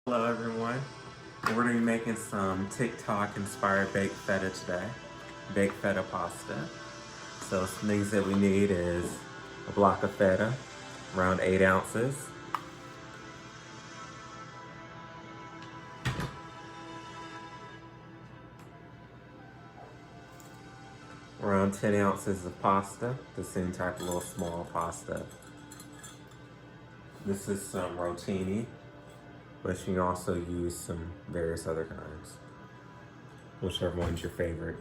Hello everyone. We're going to be making some TikTok inspired baked feta today. Baked feta pasta. So some things that we need is a block of feta, around 8 ounces. Around 10 ounces of pasta, the same type of little small pasta. This is some rotini, but you can also use some various other kinds, whichever one's your favorite.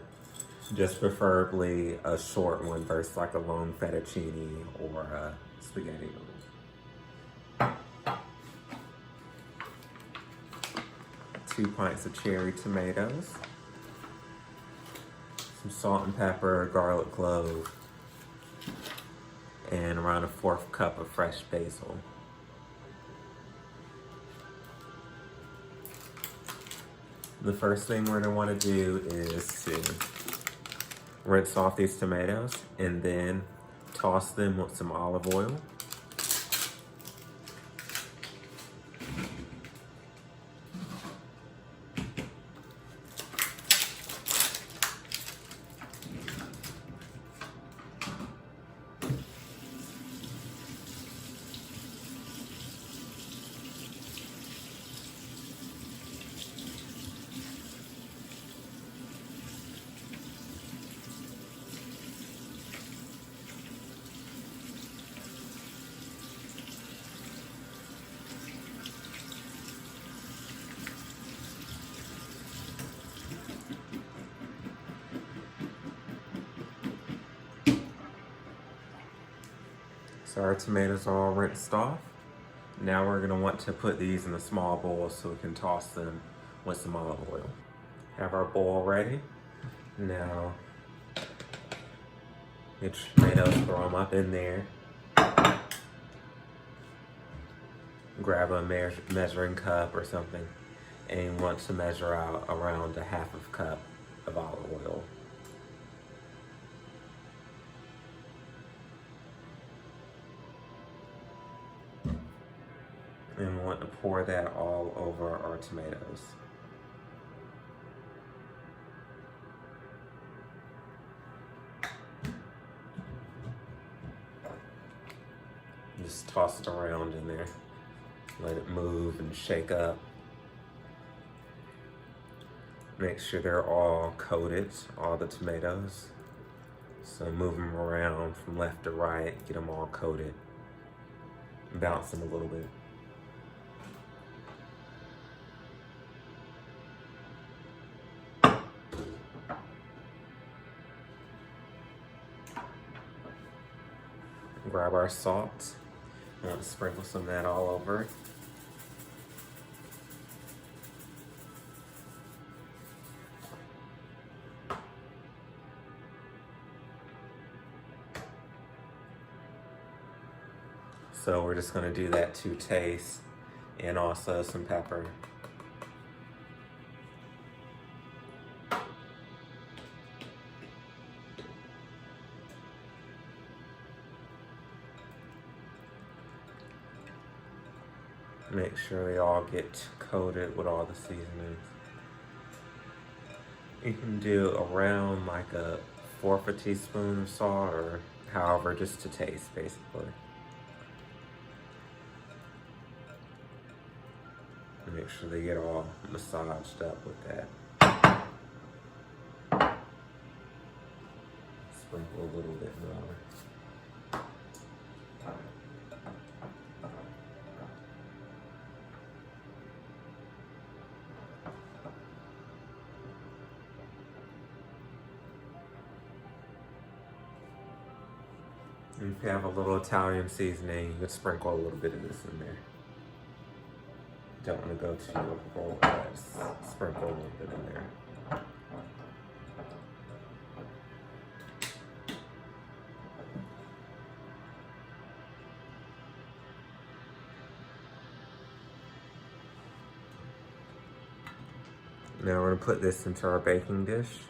Just preferably a short one versus like a long fettuccine or a spaghetti noodle. 2 pints of cherry tomatoes, some salt and pepper, garlic clove, and around a 1/4 cup of fresh basil. The first thing we're going to want to do is to rinse off these tomatoes and then toss them with some olive oil. So our tomatoes are all rinsed off. Now we're gonna want to put these in a small bowl so we can toss them with some olive oil. Have our bowl ready. Now, get your tomatoes, throw them up in there. Grab a measuring cup or something and want to measure out around a 1/2 cup of olive oil. And we want to pour that all over our tomatoes. Just toss it around in there. Let it move and shake up. Make sure they're all coated, all the tomatoes. So move them around from left to right, get them all coated. Bounce them a little bit. Grab our salt. I want to sprinkle some of that all over. So we're just going to do that to taste, and also some pepper. Make sure they all get coated with all the seasonings. You can do around like a 1/4 teaspoon of salt, or however, just to taste basically. Make sure they get all massaged up with that. Sprinkle a little bit more. And if you have a little Italian seasoning, you can sprinkle a little bit of this in there. Don't want to go too overboard, but sprinkle a little bit in there. Now we're going to put this into our baking dish.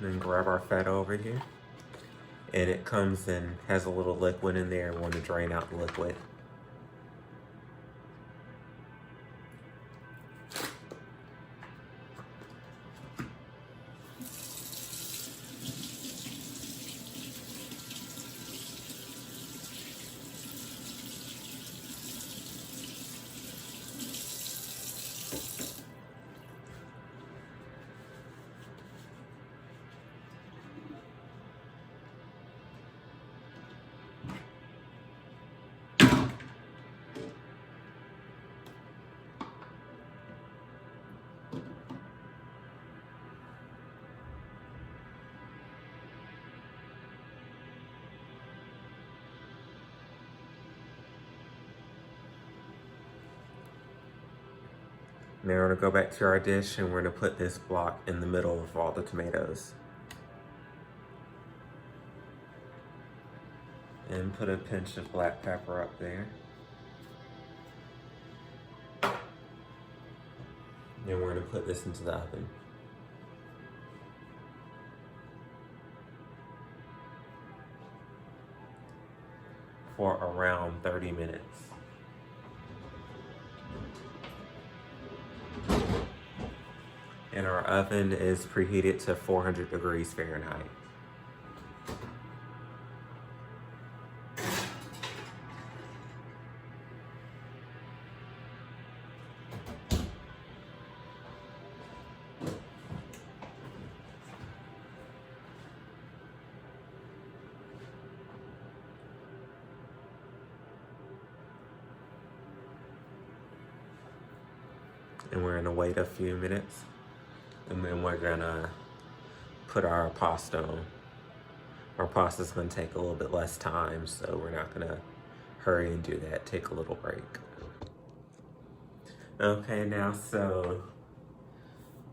And grab our feta over here. And it comes and has a little liquid in there. We want to drain out the liquid. Now we're gonna go back to our dish and we're gonna put this block in the middle of all the tomatoes. And put a pinch of black pepper up there. And we're gonna put this into the oven. For around 30 minutes. And our oven is preheated to 400 degrees Fahrenheit. And we're gonna wait a few minutes. And then we're gonna put our pasta on. Our pasta's gonna take a little bit less time, so we're not gonna hurry and do that. Take a little break. Okay, now so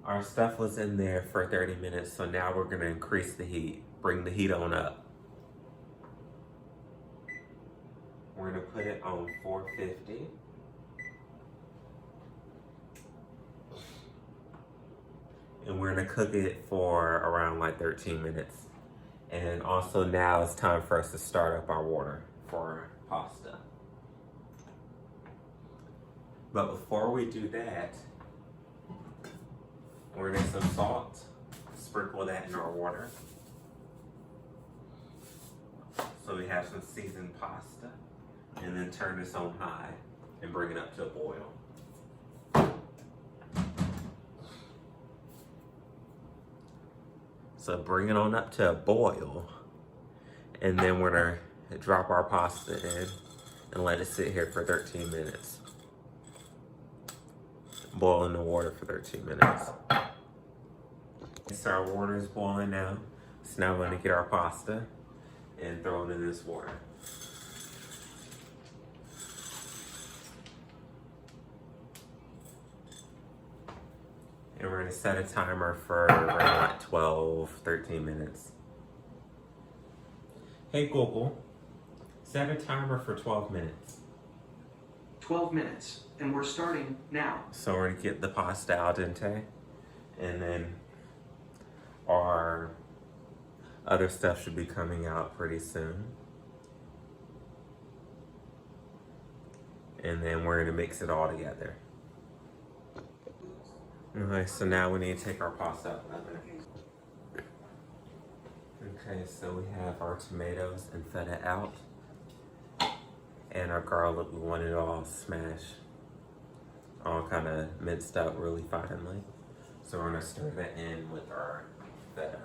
our stuff was in there for 30 minutes, so now we're gonna increase the heat. Bring the heat on up. We're gonna put it on 450. And we're gonna cook it for around like 13 minutes. And also now it's time for us to start up our water for pasta. But before we do that, we're gonna get some salt, sprinkle that in our water. So we have some seasoned pasta, and then turn this on high and bring it up to a boil. So bring it on up to a boil, and then we're gonna drop our pasta in and let it sit here for 13 minutes. Boil in the water for 13 minutes. So our water is boiling now. So now we're gonna get our pasta and throw it in this water. And we're gonna set a timer for around like 12, 13 minutes. Hey Google, set a timer for 12 minutes. 12 minutes, and we're starting now. So we're gonna get the pasta al dente, and then our other stuff should be coming out pretty soon. And then we're gonna mix it all together. Okay, so now we need to take our pasta out of the oven. Okay, so we have our tomatoes and feta out. And our garlic, we want it all smashed. All kind of minced up really finely. So we're gonna stir that in with our feta.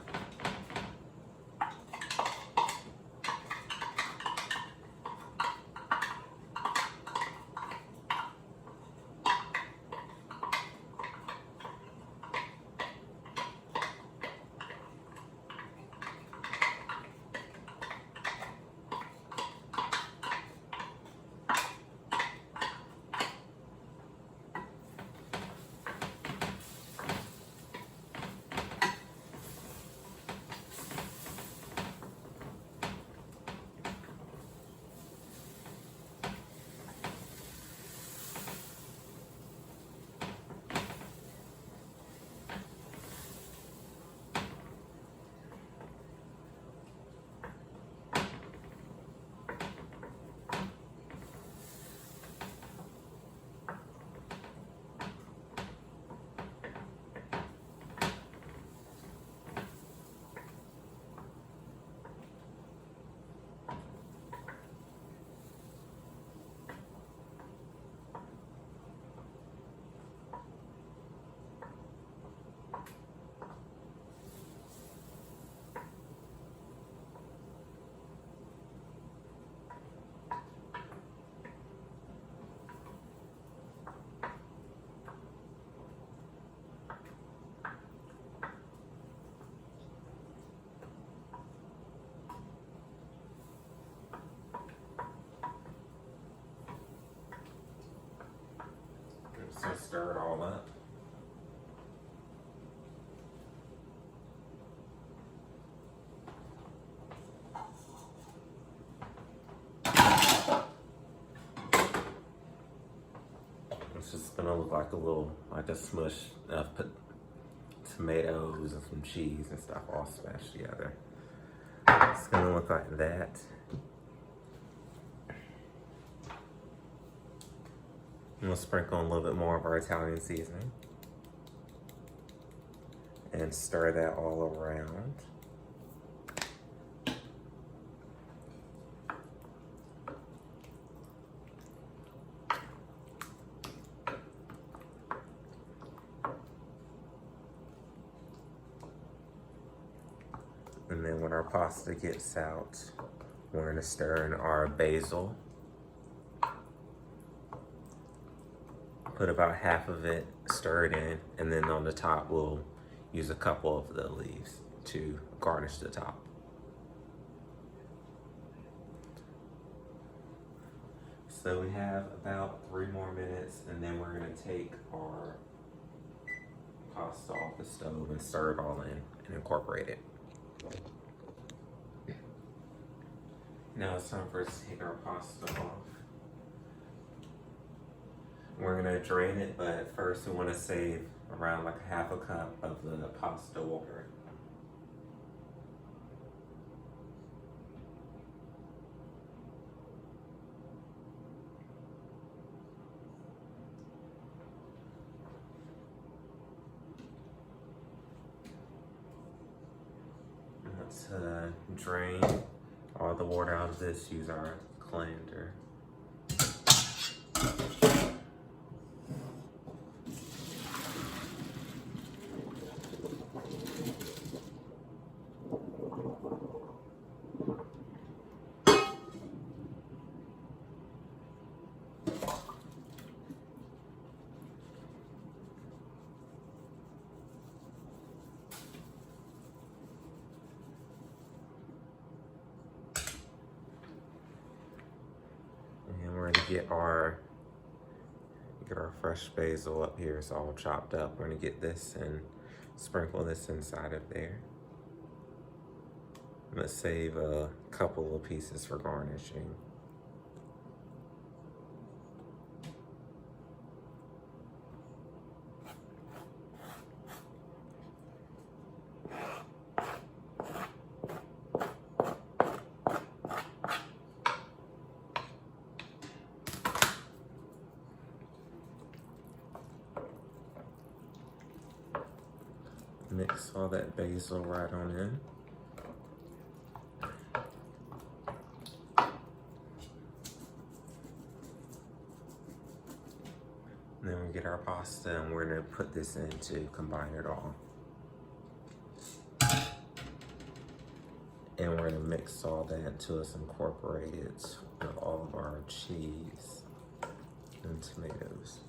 and stir it all up. It's just gonna look like a smush of tomatoes and some cheese and stuff all smashed together. It's gonna look like that. We'll sprinkle a little bit more of our Italian seasoning and stir that all around. And then when our pasta gets out, we're gonna stir in our basil. Put about half of it, stir it in, and then on the top we'll use a couple of the leaves to garnish the top. So we have about 3 more minutes, and then we're gonna take our pasta off the stove and stir it all in and incorporate it. Now it's time for us to take our pasta off. We're gonna drain it, but first we wanna save around like half a cup of the pasta water. To drain all the water out of this, use our colander. We're gonna get our fresh basil up here. It's all chopped up. We're gonna get this and sprinkle this inside of there. Let's save a couple of pieces for garnishing. Mix all that basil right on in. And then we get our pasta and we're gonna put this in to combine it all. And we're gonna mix all that until it's incorporated with all of our cheese and tomatoes.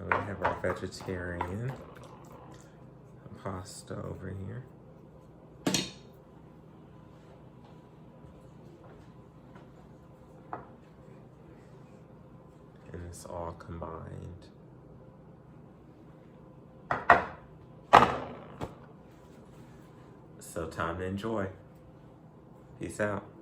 We have our vegetarian pasta over here. And it's all combined. So time to enjoy. Peace out.